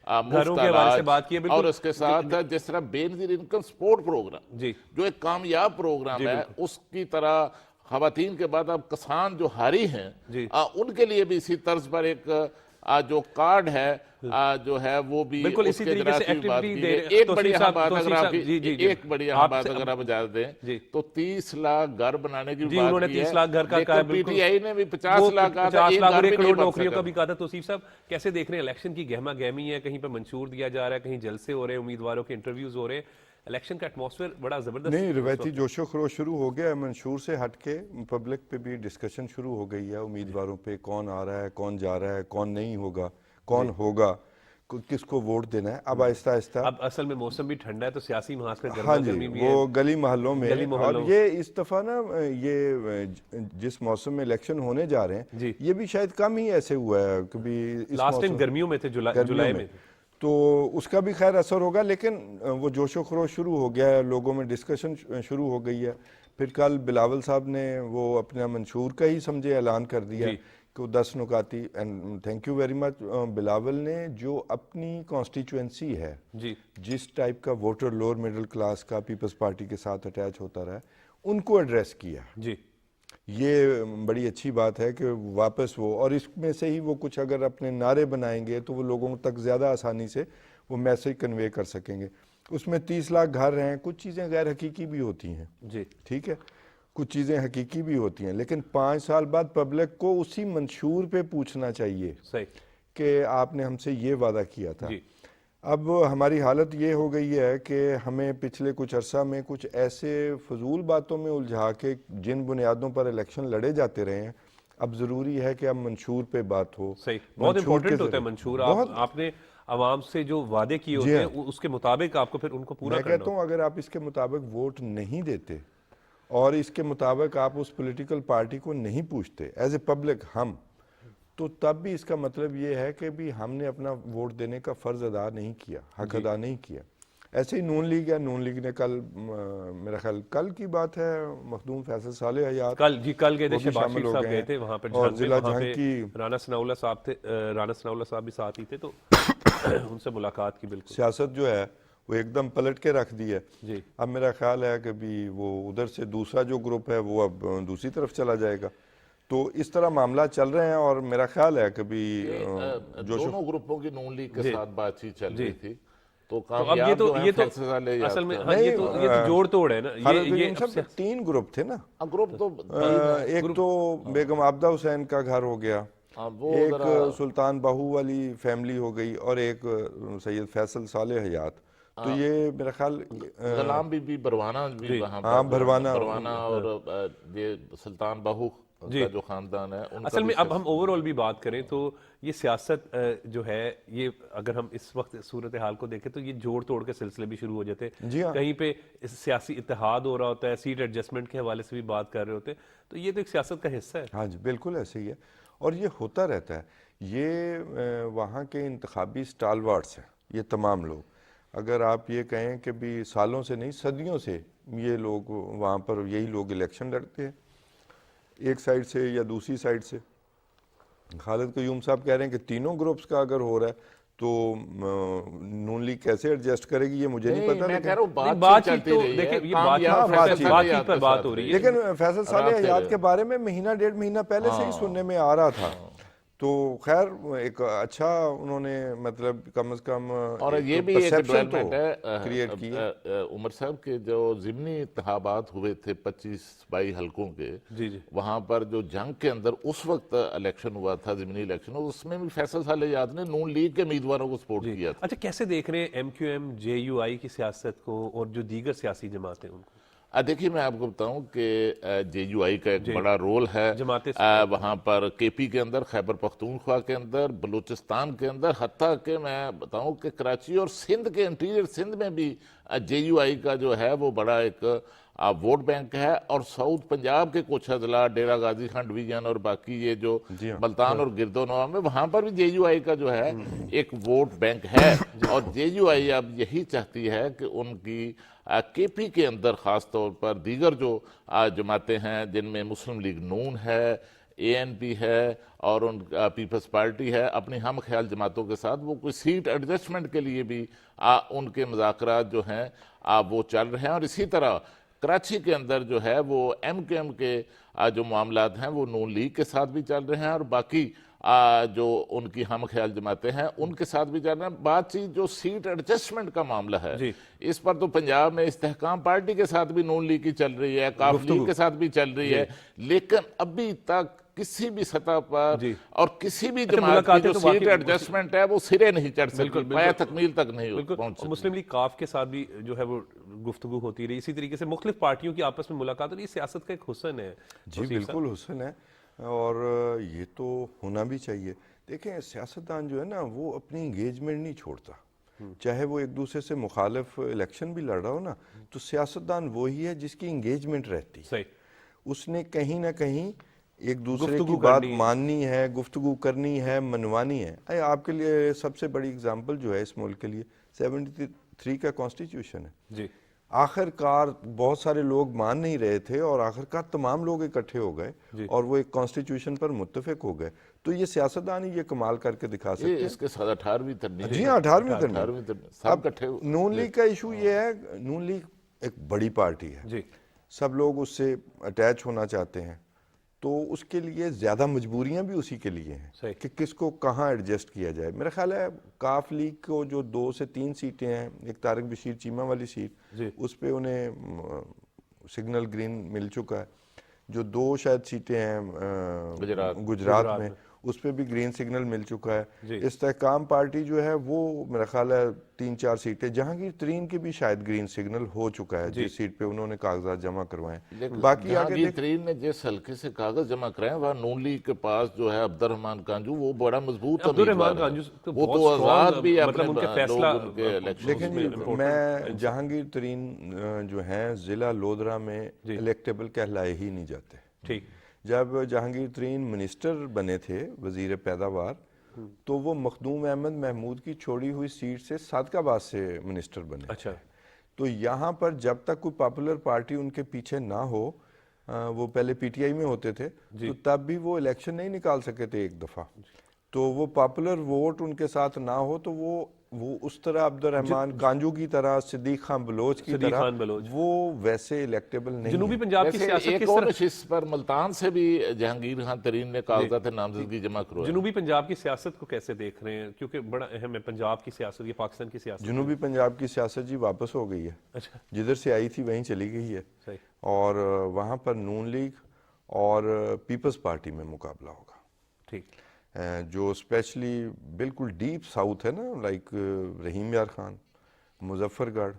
مفت علاج, اور اس کے ساتھ جس طرح بینظیر انکم سپورٹ پروگرام جو ایک کامیاب پروگرام ہے, اس کی طرح خواتین کے بعد اب کسان جو ہاری ہیں ان کے لیے بھی اسی طرز پر ایک جو کارڈ ہے جو ہے وہ بھی اس کے دراز کی بات کی ہے. ایک بڑی اہم بات اگر آپ اجازت دیں تو 30 لاکھ گھر بنانے کی بات کی ہے, لیکن پی ٹی آئی نے بھی 50 لاکھ کہا تھا, 1 گھر بھی نہیں بن نوکریوں کا بھی کہا تھا. توصیف صاحب کیسے دیکھ رہے ہیں الیکشن کی گہما گہمی ہے, کہیں پہ منشور دیا جا رہا ہے, کہیں جلسے ہو رہے ہیں, امیدواروں کے انٹرویوز ہو رہے ہیں, الیکشن کا ایٹماسفیئر بڑا زبردست نہیں, روایتی جوش و خروش شروع ہو گیا ہے. منشور سے ہٹ کے پبلک پہ بھی ڈسکشن شروع ہو گئی ہے امیدواروں پہ, کون آ رہا ہے, کون جا رہا ہے, کون نہیں ہوگا, کون ہوگا, کس کو ووٹ دینا ہے. اب آہستہ آہستہ اب اصل میں موسم بھی ٹھنڈا ہے تو سیاسی محاذ پہ ہاں جی وہ گلی محلوں میں, اور یہ اس دفعہ نا یہ جس موسم میں الیکشن ہونے جا رہے ہیں یہ بھی شاید کم ہی ایسے ہوا ہے, کبھی لاسٹ ٹائم گرمیوں میں تھے, جولائی میں, تو اس کا بھی خیر اثر ہوگا. لیکن وہ جوش و خروش شروع ہو گیا ہے, لوگوں میں ڈسکشن شروع ہو گئی ہے. پھر کل بلاول صاحب نے وہ اپنا منشور کا ہی سمجھے اعلان کر دیا کہ 10 نکاتی, and thank you very much Bilawal نے, جو اپنی کانسٹیچوئنسی ہے جس ٹائپ کا ووٹر لوور مڈل کلاس کا پیپلز پارٹی کے ساتھ اٹیچ ہوتا رہا ہے, ان کو ایڈریس کیا. یہ بڑی اچھی بات ہے کہ واپس وہ، اور اس میں سے ہی وہ کچھ اگر اپنے نعرے بنائیں گے تو وہ لوگوں تک زیادہ آسانی سے وہ میسج کنوے کر سکیں گے. اس میں 30 لاکھ گھر ہیں، کچھ چیزیں غیر حقیقی بھی ہوتی ہیں، جی ٹھیک ہے، کچھ چیزیں حقیقی بھی ہوتی ہیں، لیکن 5 سال بعد پبلک کو اسی منشور پہ پوچھنا چاہیے صحیح. کہ آپ نے ہم سے یہ وعدہ کیا تھا. جی اب ہماری حالت یہ ہو گئی ہے کہ ہمیں پچھلے کچھ عرصہ میں کچھ ایسے فضول باتوں میں الجھا کے جن بنیادوں پر الیکشن لڑے جاتے رہے ہیں، اب ضروری ہے کہ اب منشور پہ بات ہو. صحیح. بہت منشور کے امپورٹنٹ ہوتا ہے ذریعے منشور. بہت، آپ نے عوام سے جو وعدے کیے جی ہوتے ہیں ہاں، اس کے مطابق آپ کو پھر ان کو پورا میں کرنا کہتا ہوں اگر آپ اس کے مطابق ووٹ نہیں دیتے اور اس کے مطابق آپ اس پولیٹیکل پارٹی کو نہیں پوچھتے ایز اے پبلک ہم، تو تب بھی اس کا مطلب یہ ہے کہ بھی ہم نے اپنا ووٹ دینے کا فرض ادا نہیں کیا، حق ادا نہیں کیا. ایسے ہی نون لیگ ہے، نون لیگ نے کل میرا خیال کل کی بات ہے مخدوم فیصل صالح حیات کل گئے تھے، وہ بھی شہباز شامل شریف ہو صاحب گئے گئے ہیں، تھے وہاں پر اور جھنگ میں، ضلع وہاں جھنگ پہ کی رانا ثناء اللہ صاحب تھے، رانا ثناء اللہ صاحب بھی ساتھ ہی تھے تو ان سے ملاقات کی. بالکل سیاست جو ہے وہ ایک دم پلٹ کے رکھ دی ہے. جی اب میرا خیال ہے کہ بھی وہ ادھر سے دوسرا جو گروپ ہے وہ اب دوسری طرف چلا جائے گا. تو اس طرح معاملات چل رہے ہیں، اور میرا خیال ہے کہ بھی دونوں گروپوں کی نون لیگ کے ساتھ بات چیت چل رہی تھی تو تو اب یہ کامیاب تو جو ہیں یہ تو فیصل صالح حیات اصل میں کا. ہاں یہ تو جوڑ توڑ ہے نا. خالد یہ قیوم صاحب 3 گروپ تھے نا. گروپ تو ایک تو بیگم عابدہ حسین کا گھر ہو گیا، وہ ایک سلطان باہو والی فیملی ہو گئی، اور ایک سید فیصل صالح حیات. تو یہ میرا خیال غلام بی بی بروانہ بھی وہاں ہاں پر، بھروانہ اور یہ سلطان باہو کا جو خاندان ہے ان کا اصل بھی میں اب ہم اوور آل بھی بات کریں تو یہ سیاست جو ہے، یہ اگر ہم اس وقت صورتحال کو دیکھیں تو یہ جوڑ توڑ کے سلسلے بھی شروع ہو جاتے ہیں. جی ہاں، کہیں پہ سیاسی اتحاد ہو رہا ہوتا ہے، سیٹ ایڈجسٹمنٹ کے حوالے سے بھی بات کر رہے ہوتے ہیں. تو یہ تو ایک سیاست کا حصہ ہے. ہاں جی بالکل ایسے ہی ہے، اور یہ ہوتا رہتا ہے. یہ وہاں کے انتخابی سٹالوارٹس ہیں یہ تمام لوگ. اگر آپ یہ کہیں کہ بھی سالوں سے نہیں صدیوں سے یہ لوگ وہاں پر یہی لوگ الیکشن لڑتے ہیں، ایک سائڈ سے یا دوسری سائڈ سے. خالد قیوم صاحب کہہ رہے ہیں کہ تینوں گروپس کا اگر ہو رہا ہے تو نون لیگ کیسے ایڈجسٹ کرے گی یہ مجھے نہیں پتا. میں کہہ رہا ہوں بات چیت تو دیکھیں، یہ بات چیت پر بات ہو رہی ہے. لیکن فیصل صالح حیات کے بارے میں مہینہ 1.5 مہینہ پہلے سے ہی سننے میں آ رہا تھا. تو خیر ایک اچھا انہوں نے مطلب کم از کم اور یہ بھی ایک ڈیولپمنٹ ہے کریٹ کی عمر صاحب کے جو ضمنی انتخابات ہوئے تھے 25-22 حلقوں کے، جی جی وہاں پر جو جنگ کے اندر اس وقت الیکشن ہوا تھا، ضمنی الیکشن، اس میں بھی فیصل صالح حیات نے نون لیگ کے امیدواروں کو سپورٹ کیا تھا. اچھا کیسے دیکھ رہے ہیں M Q M J U I کی سیاست کو اور جو دیگر سیاسی جماعتیں ان کو؟ دیکھیے میں آپ کو بتاؤں کہ جے یو آئی کا ایک بڑا رول ہے وہاں پر کے پی کے اندر، خیبر پختونخوا کے اندر، بلوچستان کے اندر، حتیٰ کہ میں بتاؤں کہ کراچی اور سندھ کے انٹیریئر سندھ میں بھی جے یو آئی کا جو ہے وہ بڑا ایک ووٹ بینک ہے. اور ساؤتھ پنجاب کے کچھ اضلاع، ڈیرہ غازی خان ڈویژن اور باقی یہ جو ملتان اور گردونواں میں، وہاں پر بھی جے یو آئی کا جو ہے ایک ووٹ بینک ہے. اور جے یو آئی اب یہی چاہتی ہے کہ ان کی کے پی کے اندر خاص طور پر دیگر جو جماعتیں ہیں جن میں مسلم لیگ نون ہے، اے این پی ہے اور ان پیپلز پارٹی ہے، اپنی ہم خیال جماعتوں کے ساتھ وہ کوئی سیٹ ایڈجسٹمنٹ کے لیے بھی ان کے مذاکرات جو ہیں وہ چل رہے ہیں. اور اسی طرح کراچی کے اندر جو ہے وہ ایم کیو ایم کے جو معاملات ہیں وہ نون لیگ کے ساتھ بھی چل رہے ہیں اور باقی جو ان کی ہم خیال جماعتیں ہیں ان کے ساتھ بھی چل رہے ہیں. بات چیت جو سیٹ ایڈجسٹمنٹ کا معاملہ ہے اس پر تو پنجاب میں استحکام پارٹی کے ساتھ بھی نون لیگ کی چل رہی ہے، کاف لیگ کے ساتھ بھی چل رہی ہے، لیکن ابھی تک کسی بھی سطح پر اور کسی بھی جماعت کی جو سیٹ ایڈجسٹمنٹ ہے وہ سرے نہیں چڑھ سکتی، پایہ تکمیل تک نہیں پہنچ سکتی. مسلم لیگ کاف کے ساتھ بھی جو ہے وہ گفتگو ہوتی رہی، اسی طریقے سے مختلف پارٹیوں کی آپس میں ملاقات ہو رہی. سیاست کا ایک حسن ہے. جی بالکل حسن ہے، اور یہ تو ہونا بھی چاہیے. دیکھیں سیاستدان جو ہے نا وہ اپنی انگیجمنٹ نہیں چھوڑتا، چاہے وہ ایک دوسرے سے مخالف الیکشن بھی لڑ رہا ہو نا، تو سیاستدان وہی ہے جس کی انگیجمنٹ رہتی. اس نے کہیں نہ کہیں ایک دوسرے کی بات ماننی ہے، گفتگو کرنی ہے، منوانی ہے. آپ کے لیے سب سے بڑی اگزامپل جو ہے اس ملک کے لیے 73 کا کانسٹیٹیوشن ہے. آخر کار بہت سارے لوگ مان نہیں رہے تھے اور آخر کار تمام لوگ اکٹھے ہو گئے اور وہ ایک کانسٹیٹیوشن پر متفق ہو گئے. تو یہ سیاستدان ہی یہ کمال کر کے دکھا سکتے ہیں. اس کے ساتھ 18ویں ترمیم. جی ہاں 18ویں ترمیم. اب نون لیگ کا ایشو یہ ہے، نون لیگ ایک بڑی پارٹی ہے، سب لوگ اس سے اٹیچ ہونا چاہتے ہیں. تو اس کے لیے زیادہ مجبوریاں بھی اسی کے لیے ہیں صحیح. کہ کس کو کہاں ایڈجسٹ کیا جائے. میرا خیال ہے کاف لیگ کو جو 2 سے 3 سیٹیں ہیں، ایک طارق بشیر چیمہ والی سیٹ، جی. اس پہ انہیں سگنل گرین مل چکا ہے. جو 2 شاید سیٹیں ہیں گجرات میں، اس پہ بھی گرین سگنل مل چکا ہے. جی. استحکام پارٹی جو ہے وہ میرا خیال ہے 3-4 سیٹیں، جہانگیر ترین کی بھی شاید گرین سگنل ہو چکا ہے جس سیٹ پہ انہوں نے کاغذات جمع کروائے ہیں. باقی جہانگیر ترین نے جس حلقے سے کاغذ جمع کرائے وہاں نون لیگ کے پاس جو ہے عبد الرحمان کانجو، وہ بڑا مضبوط عبدالرحمان کانجو وہ تو آزاد بھی مطلب ان کے فیصلہ لیکن میں جہانگیر ترین جو ہیں ضلع لودھرا میں الیکٹیبل کہلائے ہی نہیں جاتے. ٹھیک. جب جہانگیر ترین منسٹر بنے تھے وزیر پیداوار، تو وہ مخدوم احمد محمود کی چھوڑی ہوئی سیٹ سے صادق آباد سے منسٹر بنے. اچھا. تو یہاں پر جب تک کوئی پاپولر پارٹی ان کے پیچھے نہ ہو، وہ پہلے پی ٹی آئی میں ہوتے تھے، تو تب بھی وہ الیکشن نہیں نکال سکے تھے ایک دفعہ. تو وہ پاپولر ووٹ ان کے ساتھ نہ ہو تو وہ اس طرح عبد الرحمان کانجو کی طرح، صدیق خان بلوچ کی طرح وہ ویسے الیکٹیبل نہیں. جنوبی پنجاب کی سیاست ایک اور نشست پر ملتان سے بھی جہانگیر خان ترین نے کاغذات نامزدگی جمع کروائی. جنوبی پنجاب کی سیاست کو کیسے دیکھ رہے ہیں؟ کیونکہ بڑا اہم ہے پنجاب کی سیاست، یہ پاکستان کی سیاست. جنوبی پنجاب کی سیاست جی واپس ہو گئی ہے. اچھا. جدھر سے آئی تھی وہیں چلی گئی ہے. صحیح. اور وہاں پر نون لیگ اور پیپلز پارٹی میں مقابلہ ہوگا. ٹھیک. جو اسپیشلی بالکل ڈیپ ساؤتھ ہے نا، لائک رحیم یار خان، مظفر گڑھ،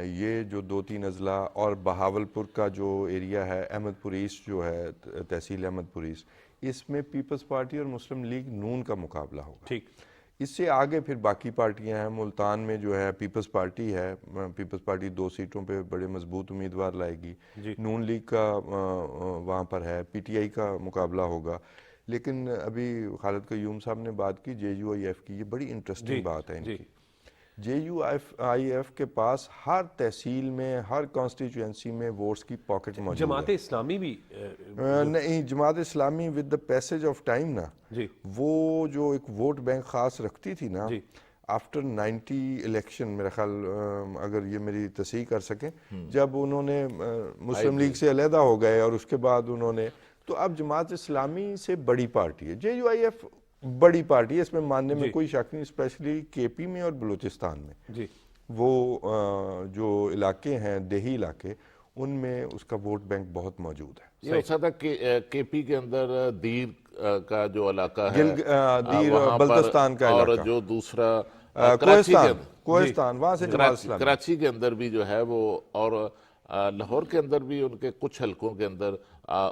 یہ جو 2-3 اضلاع، اور بہاولپور کا جو ایریا ہے، احمد پوریس جو ہے، تحصیل احمد پوریس، اس میں پیپلز پارٹی اور مسلم لیگ نون کا مقابلہ ہوگا. ٹھیک. اس سے آگے پھر باقی پارٹیاں ہیں. ملتان میں جو ہے پیپلز پارٹی ہے، پیپلز پارٹی 2 سیٹوں پہ بڑے مضبوط امیدوار لائے گی. نون لیگ کا وہاں پر ہے، پی ٹی آئی کا مقابلہ ہوگا. لیکن ابھی خالد قیوم صاحب نے بات کی جے یو آئی ایف کی، یہ بڑی انٹرسٹنگ بات ہے ان کی. جے یو آئی ایف کے پاس ہر تحصیل میں، ہر کانسٹیچوئنسی میں ووٹس کی پاکٹ موجود ہے. جماعت اسلامی بھی نہیں، Jamaat Islami with the passage of time نا، وہ جو ایک ووٹ بینک خاص رکھتی تھی نا، آفٹر 90 الیکشن، میرا خیال اگر یہ میری تصحیح کر سکیں، جب انہوں نے مسلم لیگ سے علیحدہ ہو گئے اور اس کے بعد انہوں نے، تو اب جماعت اسلامی سے بڑی پارٹی ہے. جے یو آئی ایف بڑی پارٹی ہے، اس میں ماننے میں کوئی شک نہیں، اسپیشلی کے پی میں اور بلوچستان میں. وہ جو علاقے ہیں، دیہی علاقے، ان میں اس کا ووٹ بینک بہت موجود ہے. یہ ہو سکتا ہے کے پی کے اندر دیر کا جو علاقہ ہے، دیر بلتستان کا علاقہ، اور جو دوسرا کوہستان، وہاں سے جماعت اسلامی، کراچی کے اندر بھی جو ہے وہ، اور لاہور کے اندر بھی ان کے کچھ حلقوں کے اندر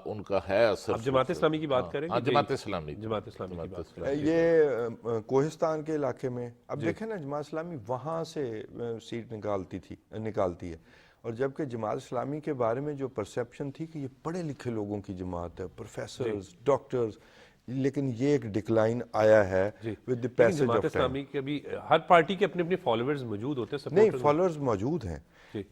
ان کا ہے اثر. اب جماعت اسلامی کی بات کریں. جماعت اسلامی کی بات. یہ کوہستان کے علاقے میں اب دیکھیں نا، جماعت اسلامی وہاں سے سیٹ نکالتی ہے. اور جبکہ جماعت اسلامی کے بارے میں جو پرسیپشن تھی کہ یہ پڑھے لکھے لوگوں کی جماعت ہے، پروفیسرز، ڈاکٹرز، لیکن یہ ایک ڈکلائن آیا ہے with the passage of time. Jamaat Islami کے بھی ہر پارٹی کے اپنے اپنے فالوورز موجود ہوتے ہیں. نہیں، فالوورز موجود ہیں.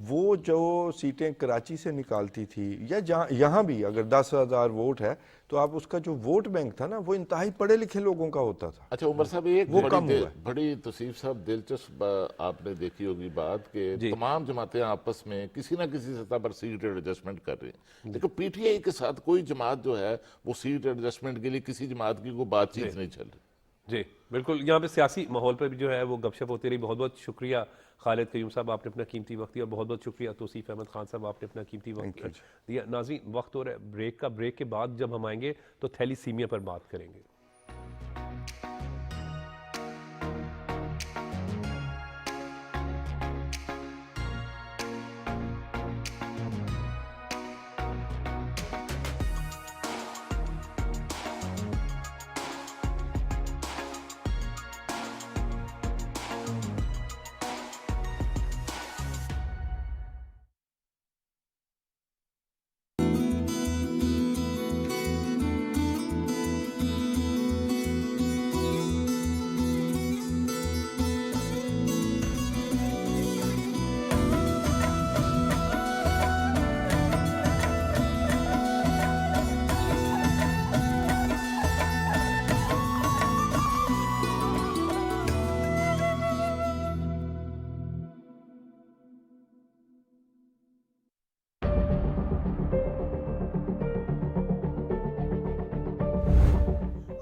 وہ جو سیٹیں کراچی سے نکالتی تھی، یا یہاں بھی اگر 10,000 ووٹ ہے تو آپ اس کا جو ووٹ بینک تھا نا، وہ انتہائی پڑھے لکھے لوگوں کا ہوتا تھا. اچھا عمر صاحب، ایک بڑی توصیف صاحب دلچسپ آپ نے دیکھی ہوگی بات، کہ تمام جماعتیں آپس میں کسی نہ کسی سطح پر سیٹ ایڈجسٹمنٹ کر رہی ہیں، لیکن پی ٹی آئی کے ساتھ کوئی جماعت جو ہے وہ سیٹ ایڈجسٹمنٹ کے لیے کسی جماعت کی کوئی بات چیت نہیں چل رہی. جی بالکل. یہاں پہ سیاسی ماحول پہ بھی جو ہے وہ گپ شپ ہوتی رہی. بہت بہت شکریہ خالد قیوم صاحب، آپ نے اپنا قیمتی وقت دیا. بہت بہت شکریہ توصیف احمد خان صاحب، آپ نے اپنا قیمتی وقت دیا. ناظرین، وقت ہو رہا ہے بریک کا. بریک کے بعد جب ہم آئیں گے تو تھیلی سیمیا پر بات کریں گے.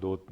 2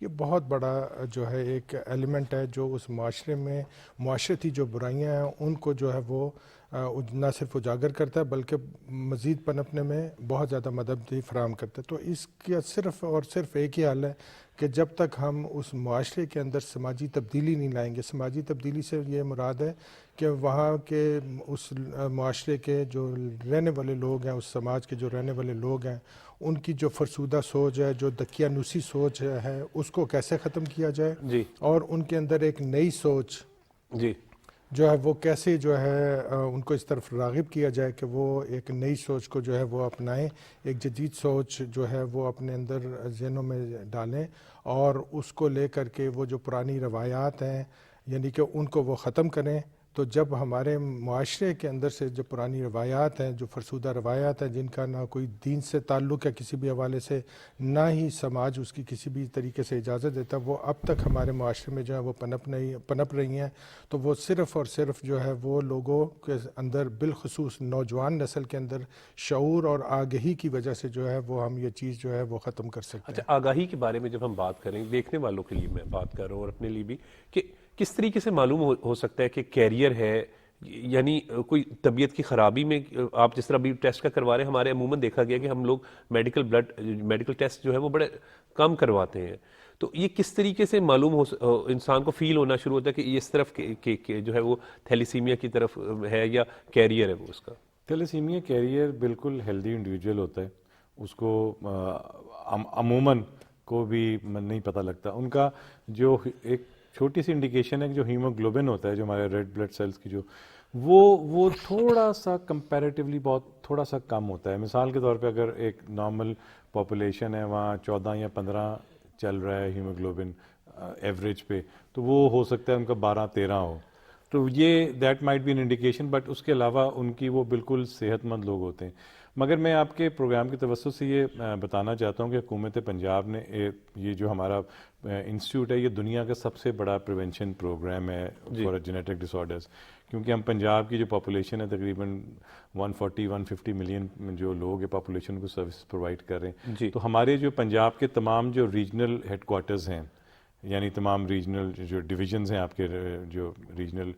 یہ بہت بڑا جو ہے ایک ایلیمنٹ ہے جو اس معاشرے میں معاشرتی جو برائیاں ہیں ان کو جو ہے وہ نہ صرف اجاگر کرتا ہے بلکہ مزید پنپنے میں بہت زیادہ مدد بھی فراہم کرتا ہے. تو اس کا صرف اور صرف ایک ہی حل ہے کہ جب تک ہم اس معاشرے کے اندر سماجی تبدیلی نہیں لائیں گے. سماجی تبدیلی سے یہ مراد ہے کہ وہاں کے اس معاشرے کے جو رہنے والے لوگ ہیں, اس سماج کے جو رہنے والے لوگ ہیں, ان کی جو فرسودہ سوچ ہے, جو دقیانوسی سوچ ہے, اس کو کیسے ختم کیا جائے جی اور ان کے اندر ایک نئی سوچ جی جو ہے وہ کیسے جو ہے ان کو اس طرف راغب کیا جائے کہ وہ ایک نئی سوچ کو جو ہے وہ اپنائیں, ایک جدید سوچ جو ہے وہ اپنے اندر ذہنوں میں ڈالیں اور اس کو لے کر کے وہ جو پرانی روایات ہیں یعنی کہ ان کو وہ ختم کریں. تو جب ہمارے معاشرے کے اندر سے جو پرانی روایات ہیں, جو فرسودہ روایات ہیں جن کا نہ کوئی دین سے تعلق ہے کسی بھی حوالے سے, نہ ہی سماج اس کی کسی بھی طریقے سے اجازت دیتا, وہ اب تک ہمارے معاشرے میں جو ہے وہ پنپ رہی ہیں, تو وہ صرف اور صرف جو ہے وہ لوگوں کے اندر بالخصوص نوجوان نسل کے اندر شعور اور آگہی کی وجہ سے جو ہے وہ ہم یہ چیز جو ہے وہ ختم کر سکتے ہیں. اچھا, آگاہی کے بارے میں جب ہم بات کریں, دیکھنے والوں کے لیے میں بات کر رہا ہوں اور اپنے لیے بھی, کہ کس طریقے سے معلوم ہو سکتا ہے کہ کیریئر ہے, یعنی کوئی طبیعت کی خرابی میں آپ جس طرح بھی ٹیسٹ کا کروا رہے ہیں, ہمارے عموماً دیکھا گیا کہ ہم لوگ میڈیکل ٹیسٹ جو ہے وہ بڑے کم کرواتے ہیں, تو یہ کس طریقے سے معلوم انسان کو فیل ہونا شروع ہوتا ہے کہ یہ اس طرف جو ہے وہ تھیلیسیمیا کی طرف ہے یا کیریئر ہے وہ اس کا؟ تھیلیسیمیا کیریئر بالکل ہیلدی انڈیویجول ہوتا ہے, اس کو عموماً کو بھی نہیں پتہ لگتا. ان کا جو ایک چھوٹی سی انڈیکیشن ہے کہ جو ہیموگلوبن ہوتا ہے, جو ہمارے ریڈ بلڈ سیلز کی جو وہ تھوڑا سا کمپیریٹیولی بہت تھوڑا سا کم ہوتا ہے. مثال کے طور پہ اگر ایک نارمل پاپولیشن ہے وہاں 14 یا 15 چل رہا ہے ہیموگلوبن ایوریج پہ, تو وہ ہو سکتا ہے ان کا 12-13 ہو, تو یہ that might be an indication, but اس کے علاوہ ان کی وہ بالکل صحت مند لوگ ہوتے ہیں. مگر میں آپ کے پروگرام کی توسط سے یہ بتانا چاہتا ہوں کہ حکومت پنجاب نے یہ جو ہمارا انسٹیٹیوٹ ہے یہ دنیا کا سب سے بڑا پریونشن پروگرام ہے فار جینیٹک ڈس آرڈرز, کیونکہ ہم پنجاب کی جو پاپولیشن ہے تقریباً 140-150 ملین جو لوگ ہیں پاپولیشن کو سروسز پرووائڈ کر رہے ہیں. تو ہمارے جو پنجاب کے تمام جو ریجنل ہیڈ کوارٹرز ہیں, یعنی تمام ریجنل جو ڈویژنز ہیں آپ کے جو ریجنل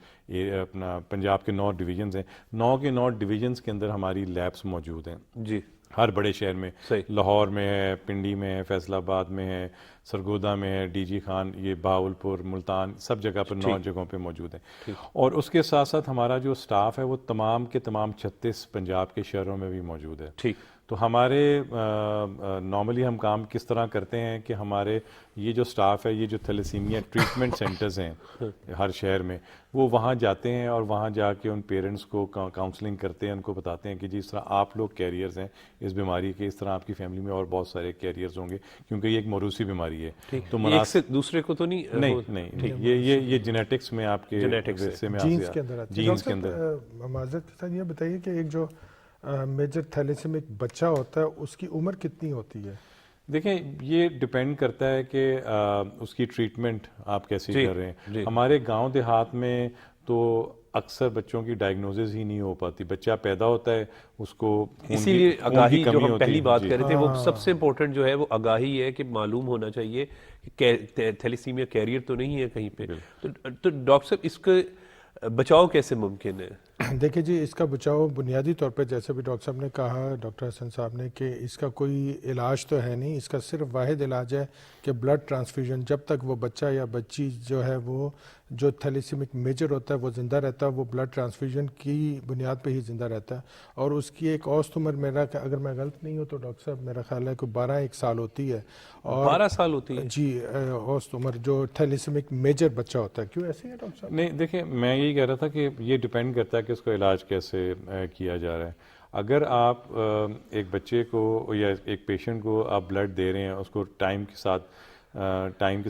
اپنا پنجاب کے 9 ڈویژنز ہیں, 9 کے 9 ڈویژنز کے اندر ہماری لیبس موجود ہیں. جی, ہر بڑے شہر میں, لاہور میں ہے, پنڈی میں ہے, فیصل آباد میں ہے, سرگودا میں ہے, ڈی جی خان, یہ بہاولپور, ملتان, سب جگہ پر 9 جگہوں پہ موجود ہیں. اور اس کے ساتھ ساتھ ہمارا جو سٹاف ہے وہ تمام کے تمام 36 پنجاب کے شہروں میں بھی موجود ہے. ٹھیک. تو ہمارے نارملی ہم کام کس طرح کرتے ہیں کہ ہمارے یہ جو سٹاف ہے, یہ جو تھیلیسیمیا ٹریٹمنٹ سینٹرز ہیں ہر شہر میں, وہ وہاں جاتے ہیں اور وہاں جا کے ان پیرنٹس کو کاؤنسلنگ کرتے ہیں, ان کو بتاتے ہیں کہ جی اس طرح آپ لوگ کیریئرز ہیں اس بیماری کے, اس طرح آپ کی فیملی میں اور بہت سارے کیریئرز ہوں گے, کیونکہ یہ ایک موروثی بیماری ہے. تو ایک سے دوسرے کو تو نہیں, یہ جینیٹکس میں آپ کے جینس کے اندر, جینس کے اندر. معذرت کے ساتھ یہ بتائیے کہ ایک جو میجر تھیلیسیمک بچہ ہوتا ہے اس کی عمر کتنی ہوتی ہے؟ دیکھیں یہ ڈپینڈ کرتا ہے کہ اس کی ٹریٹمنٹ آپ کیسی کر رہے ہیں. ہمارے گاؤں دیہات میں تو اکثر بچوں کی ڈائگنوزز ہی نہیں ہو پاتی, بچہ پیدا ہوتا ہے اس کو اسی لیے آگاہی جو ہم پہلی بات کر رہے تھے وہ سب سے امپورٹنٹ جو ہے وہ آگاہی ہے کہ معلوم ہونا چاہیے کہ تھیلیسیمیا کیریئر تو نہیں ہے کہیں پہ. تو ڈاکٹر صاحب اس کا بچاؤ کیسے ممکن ہے؟ دیکھیں جی, اس کا بچاؤ بنیادی طور پہ جیسے بھی ڈاکٹر صاحب نے کہا, ڈاکٹر حسن صاحب نے, کہ اس کا کوئی علاج تو ہے نہیں. اس کا صرف واحد علاج ہے کہ بلڈ ٹرانسفیوژن. جب تک وہ بچہ یا بچی جو ہے وہ جو تھیلیسیمک میجر ہوتا ہے وہ زندہ رہتا ہے, وہ بلڈ ٹرانسفیوژن کی بنیاد پہ ہی زندہ رہتا ہے. اور اس کی ایک اوسط عمر, میرا اگر میں غلط نہیں ہوں تو ڈاکٹر صاحب میرا خیال ہے کہ 12-1 سال ہوتی ہے. اور 12 سال ہوتی ہے؟ جی, اوسط عمر جو تھیلیسیمک میجر بچہ ہوتا ہے. کیوں ایسے ہے ڈاکٹر صاحب؟ نہیں دیکھیں, میں یہی کہہ رہا تھا کہ یہ ڈپینڈ کرتا ہے کہ اس کا علاج کیسے کیا جا رہا ہے. اگر آپ ایک بچے کو یا ایک پیشنٹ کو آپ بلڈ دے رہے ہیں, اس کو ٹائم کے ساتھ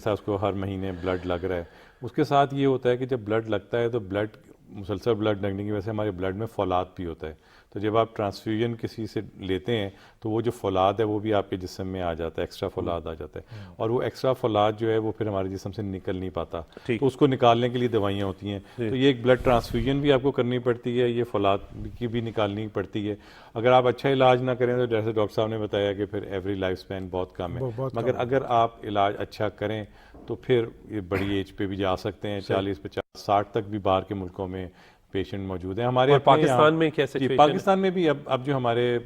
اس کو ہر مہینے بلڈ لگ رہا ہے, اس کے ساتھ یہ ہوتا ہے کہ جب بلڈ لگتا ہے تو بلڈ مسلسل بلڈ لگنے کی وجہ سے ہمارے بلڈ میں فولاد بھی ہوتا ہے. تو جب آپ ٹرانسفیوژن کسی سے لیتے ہیں تو وہ جو فولاد ہے وہ بھی آپ کے جسم میں آ جاتا ہے, ایکسٹرا فولاد آ جاتا ہے, اور وہ ایکسٹرا فولاد جو ہے وہ پھر ہمارے جسم سے نکل نہیں پاتا, تو اس کو نکالنے کے لیے دوائیاں ہوتی ہیں. تو یہ ایک بلڈ ٹرانسفیوژن بھی آپ کو کرنی پڑتی ہے, یہ فولاد کی بھی نکالنی پڑتی ہے. اگر آپ اچھا علاج نہ کریں تو جیسے ڈاکٹر صاحب نے بتایا کہ پھر ایوری لائف اسپین بہت کم ہے, مگر اگر آپ علاج اچھا کریں تو پھر یہ بڑی ایج پہ بھی جا سکتے ہیں, 40 50 60 تک بھی باہر کے ملکوں میں پیشنٹ موجود ہیں. ہمارے پاکستان میں کیا سچویشن ہے؟ پاکستان میں بھی اب جو ہمارے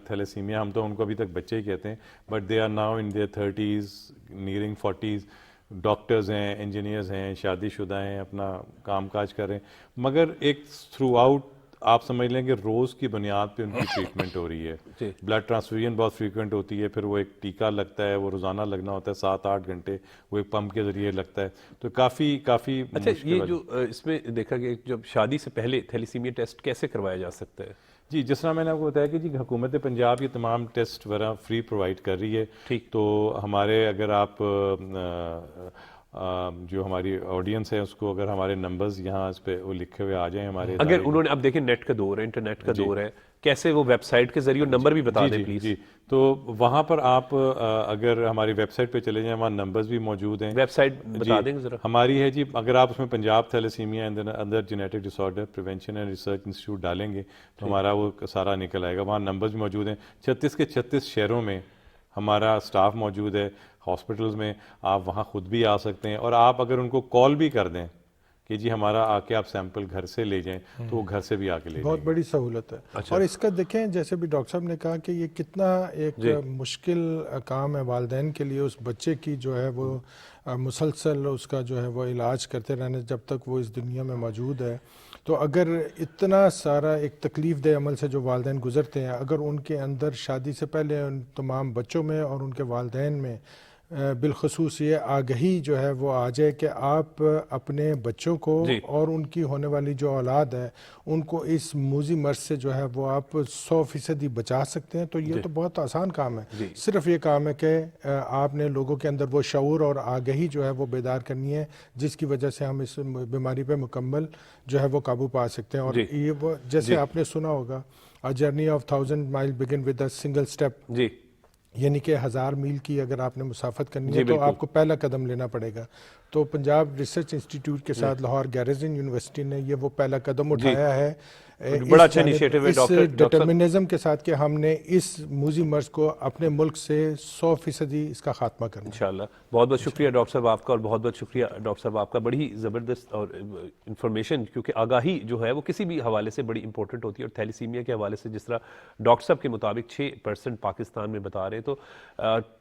تھیلیسیمیا, ہم تو ان کو ابھی تک بچے ہی کہتے ہیں, but they are now in their 30s nearing 40s, doctors ہیں, انجینئرز ہیں, شادی شدہ ہیں, اپنا کام کاج کر رہے ہیں, مگر ایک تھرو آؤٹ آپ سمجھ لیں کہ روز کی بنیاد پہ ان کی ٹریٹمنٹ ہو رہی ہے. بلڈ ٹرانسفیوژن بہت فریکوینٹ ہوتی ہے, پھر وہ ایک ٹیکہ لگتا ہے, وہ روزانہ لگنا ہوتا ہے 7-8 گھنٹے, وہ ایک پمپ کے ذریعے لگتا ہے, تو کافی اچھا یہ جو اس میں دیکھا گیا جب شادی سے پہلے تھیلیسیمیا ٹیسٹ کیسے کروایا جا سکتا ہے؟ جی جس طرح میں نے آپ کو بتایا کہ جی حکومت پنجاب یہ تمام ٹیسٹ وغیرہ فری پرووائڈ کر رہی ہے. ٹھیک, تو ہمارے اگر آپ جو ہماری آڈینس ہے اس کو اگر ہمارے نمبرز یہاں اس پہ وہ لکھے ہوئے آ جائیں ہمارے, اگر انہوں نے, اب دیکھیں نیٹ کا دور ہے, انٹرنیٹ کا دور ہے, کیسے وہ ویب سائٹ کے ذریعے نمبر بھی بتا دیں پلیز. جی تو وہاں پر آپ اگر ہماری ویب سائٹ پہ چلے جائیں, وہاں نمبرز بھی موجود ہیں. ویب سائٹ بتا دیں ذرا. ہماری ہے جی, اگر آپ اس میں پنجاب تھیلیسیمیا اندر genetic disorder prevention and research institute ڈالیں گے تو ہمارا وہ سارا نکل آئے گا. وہاں نمبرز بھی موجود ہیں. 36 کے 36 شہروں میں ہمارا اسٹاف موجود ہے, ہاسپٹلز میں. آپ وہاں خود بھی آ سکتے ہیں, اور آپ اگر ان کو کال بھی کر دیں کہ جی ہمارا آ کے آپ سیمپل گھر سے لے جائیں تو وہ گھر سے بھی آ کے لے جائیں. بہت بڑی سہولت ہے. اور اس کا دیکھیں جیسے بھی ڈاکٹر صاحب نے کہا کہ یہ کتنا ایک مشکل کام ہے والدین کے لیے, اس بچے کی جو ہے وہ مسلسل اس کا جو ہے وہ علاج کرتے رہنے جب تک وہ اس دنیا میں موجود ہے. تو اگر اتنا سارا ایک تکلیف دہ عمل سے جو والدین گزرتے ہیں, اگر ان کے اندر شادی سے پہلے ان تمام بچوں میں اور ان کے والدین میں بالخصوص یہ آگہی جو ہے وہ آ جائے کہ آپ اپنے بچوں کو اور ان کی ہونے والی جو اولاد ہے ان کو اس موذی مرض سے جو ہے وہ آپ 100% بچا سکتے ہیں, تو یہ تو بہت آسان کام ہے. صرف یہ کام ہے کہ آپ نے لوگوں کے اندر وہ شعور اور آگہی جو ہے وہ بیدار کرنی ہے, جس کی وجہ سے ہم اس بیماری پہ مکمل جو ہے وہ قابو پا سکتے ہیں. اور یہ وہ جیسے آپ نے سنا ہوگا, A journey of 1000 miles begin with a single step. یعنی کہ 1000 میل کی اگر آپ نے مسافت کرنی ہے تو آپ کو پہلا قدم لینا پڑے گا. تو پنجاب ریسرچ انسٹیٹیوٹ کے ساتھ لاہور گیریزن یونیورسٹی نے یہ وہ پہلا قدم اٹھایا ہے, بڑا اچھا انیشیٹو ہے اس ڈٹرمنزم کے ساتھ کہ ہم نے اس موذی مرض کو اپنے ملک سے 100% اس کا خاتمہ کرنا. انشاءاللہ. بہت بہت شکریہ ڈاکٹر صاحب آپ کا, اور بہت بہت شکریہ ڈاکٹر صاحب آپ کا. بڑی زبردست اور انفارمیشن, کیونکہ آگاہی جو ہے وہ کسی بھی حوالے سے بڑی امپورٹنٹ ہوتی ہے, اور تھیلیسیمیا کے حوالے سے جس طرح ڈاکٹر صاحب کے مطابق 6% پاکستان میں بتا رہے ہیں, تو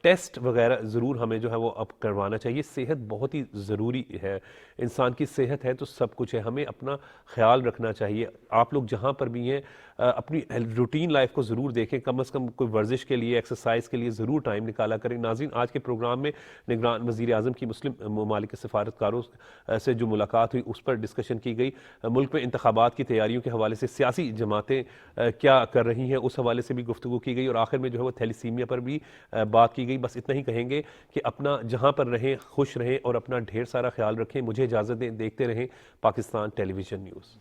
ٹیسٹ وغیرہ ضرور ہمیں جو ہے وہ اب کروانا چاہیے. صحت بہت ہی ضروری ہے, انسان کی صحت ہے تو سب کچھ ہے. ہمیں اپنا خیال رکھنا چاہیے. آپ لوگ جہاں پر بھی ہیں اپنی روٹین لائف کو ضرور دیکھیں, کم از کم کوئی ورزش کے لیے, ایکسرسائز کے لیے ضرور ٹائم نکالا کریں. ناظرین, آج کے پروگرام میں نگران وزیر اعظم کی مسلم ممالک کے سفارتکاروں سے جو ملاقات ہوئی اس پر ڈسکشن کی گئی. ملک میں انتخابات کی تیاریوں کے حوالے سے سیاسی جماعتیں کیا کر رہی ہیں اس حوالے سے بھی گفتگو کی گئی, اور آخر میں جو ہے وہ تھیلیسیمیا پر بھی بات کی گئی. بس اتنا ہی کہیں گے کہ اپنا جہاں پر رہیں خوش رہیں اور اپنا ڈھیر سارا خیال رکھیں. مجھے اجازت دیں, دیکھتے رہیں پاکستان ٹیلی ویژن نیوز.